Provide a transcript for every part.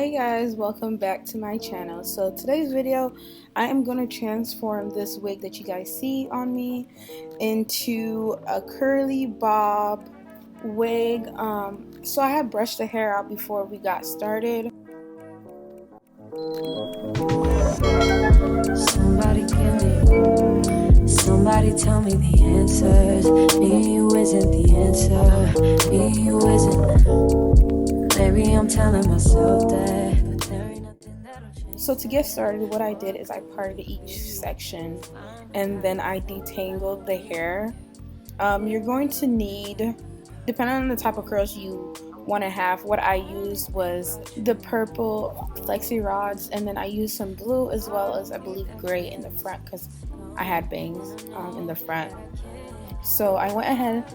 Hi guys, welcome back to my channel. So today's video, I am going to transform this wig that you guys see on me into a curly bob wig. So I had brushed the hair out before we got started. Somebody tell me the answers. Me and you isn't the answer. Me and you isn't. Maybe I'm telling myself that, but there ain't nothing that'll change. So to get started, what I did is I parted each section and then I detangled the hair. You're going to need, depending on the type of curls you want to have, what I used was the purple flexi rods, and then I used some blue as well as I believe gray in the front because I had bangs in the front. So I went ahead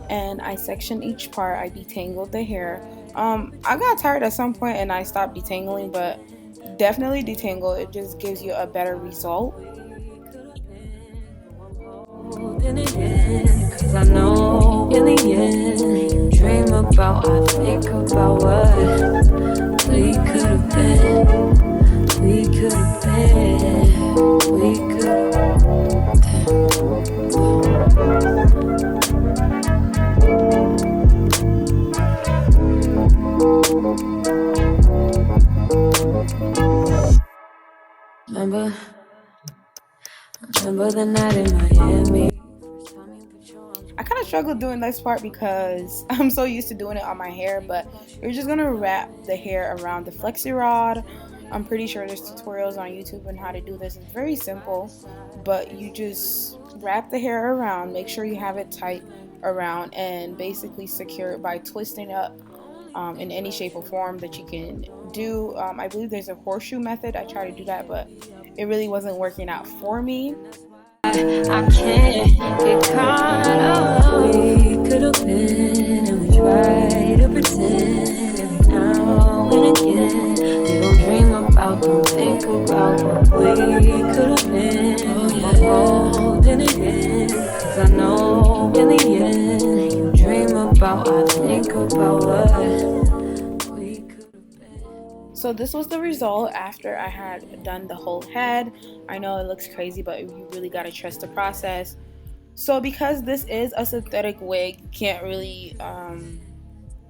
and I sectioned each part. I detangled the hair. I got tired at some point and I stopped detangling, but definitely detangle. It just gives you a better result. Cause I know in the end you dream about, I think about what we could have been. We could have been. We could have Remember the night in Miami. I kind of struggled doing this part because I'm so used to doing it on my hair, but you're just going to wrap the hair around the flexi rod. I'm pretty sure there's tutorials on YouTube on how to do this. It's very simple, but you just wrap the hair around, make sure you have it tight around, and basically secure it by twisting up in any shape or form that you can do. I believe there's a horseshoe method. I tried to do that, but it really wasn't working out for me. I can't get caught up. We could have been, and we try to pretend every now and again. We don't dream about, don't think about what we could have been. I'm holding it in, cause I know in the end you dream about, I think about what we could have been. So this was the result after I had done the whole head. I know it looks crazy, but you really gotta trust the process. So because this is a synthetic wig, you can't really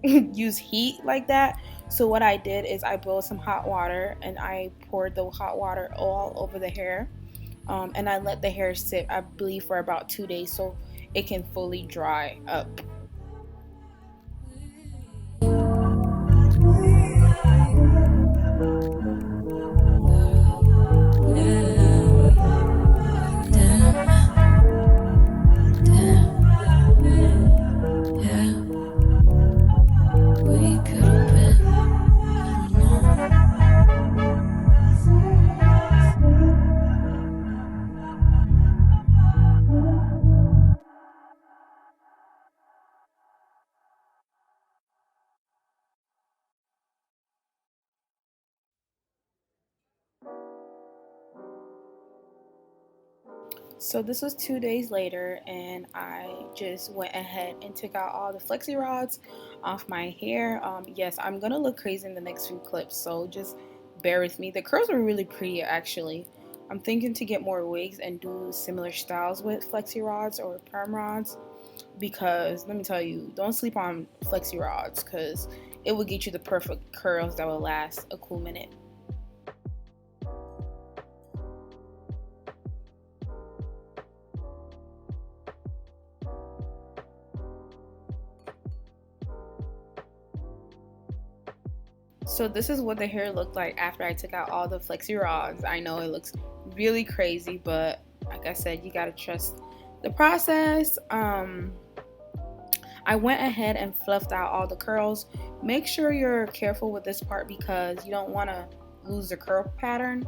use heat like that. So what I did is I boiled some hot water and I poured the hot water all over the hair. And I let the hair sit, I believe, for about 2 days so it can fully dry up. So this was 2 days later, and I just went ahead and took out all the flexi rods off my hair. Yes, I'm gonna look crazy in the next few clips, so just bear with me. The curls are really pretty, actually. I'm thinking to get more wigs and do similar styles with flexi rods or perm rods, because let me tell you, don't sleep on flexi rods because it will get you the perfect curls that will last a cool minute. So this is what the hair looked like after I took out all the flexi rods. I know it looks really crazy, but like I said, you gotta trust the process. I went ahead and fluffed out all the curls. Make sure you're careful with this part because you don't want to lose the curl pattern.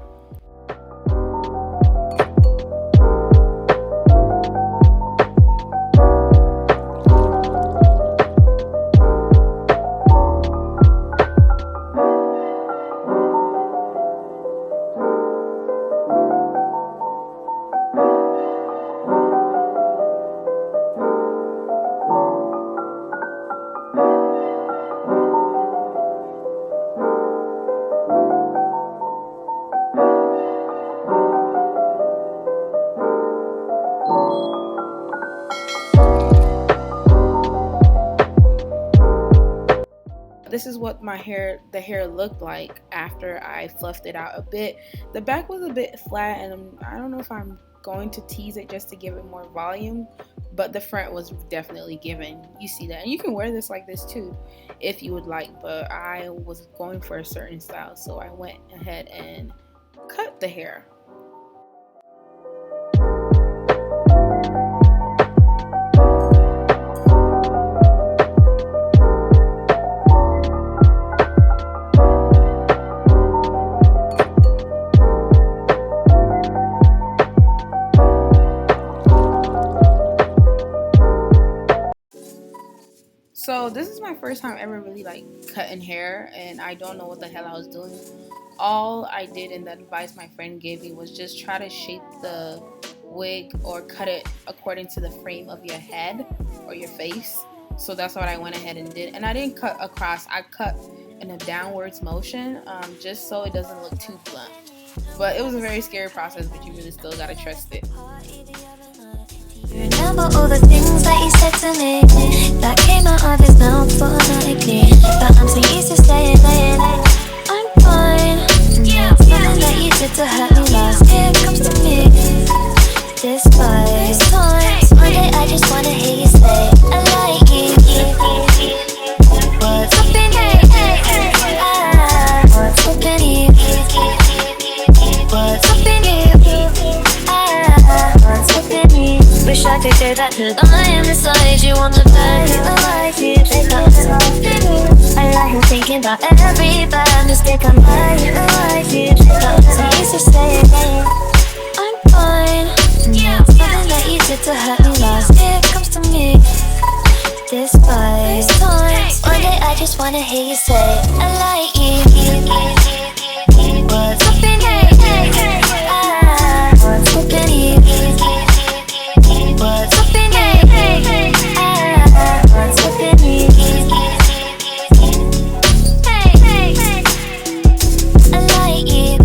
this is what the hair looked like after I fluffed it out a bit. The back was a bit flat, and I don't know if I'm going to tease it just to give it more volume, but the front was definitely given. You see that, and you can wear this like this too if you would like, but I was going for a certain style, so I went ahead and cut the hair. So this is my first time ever really like cutting hair, and I don't know what the hell I was doing. All I did, and the advice my friend gave me, was just try to shape the wig or cut it according to the frame of your head or your face. So that's what I went ahead and did, and I didn't cut across. I cut in a downwards motion, just so it doesn't look too blunt. But it was a very scary process, but you really still gotta trust it. Remember all the things that you said to me that came out of his mouth automatically, but I'm so used to saying I'm fine. Something that you did to hurt me last, it comes to me. Despite times, one day I just wanna hear you say I like you. What's up in you? What's up in you? What's up in you? What's up in you? Wish I could say that I am beside you on the bed. I like you, I like thinking about every bad mistake I made. I like you, I used to say I'm fine. Something that you did to hurt me last, it comes to me. Despite times, one day I just wanna hear you say I like you. What's up in you? What's up in you? What's up in you? What's up in you? I like you.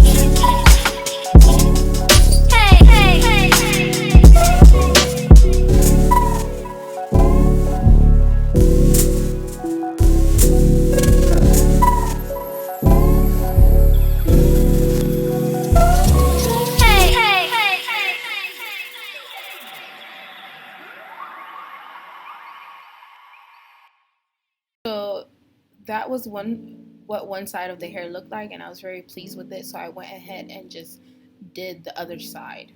So that was what one side of the hair looked like, and I was very pleased with it, so I went ahead and just did the other side.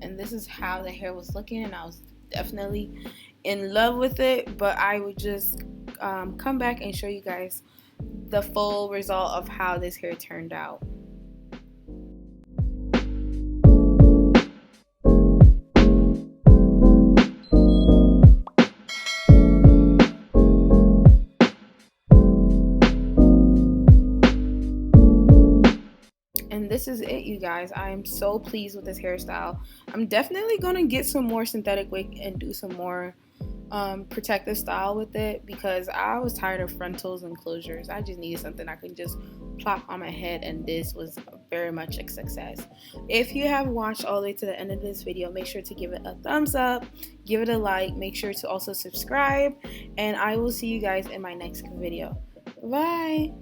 And this is how the hair was looking, and I was definitely in love with it, but I would just come back and show you guys the full result of how this hair turned out. And this is it, you guys. I am so pleased with this hairstyle. I'm definitely gonna get some more synthetic wig and do some more protective style with it, because I was tired of frontals and closures. I just needed something I could just plop on my head, and this was very much a success. If you have watched all the way to the end of this video, make sure to give it a thumbs up, give it a like, make sure to also subscribe, and I will see you guys in my next video. Bye.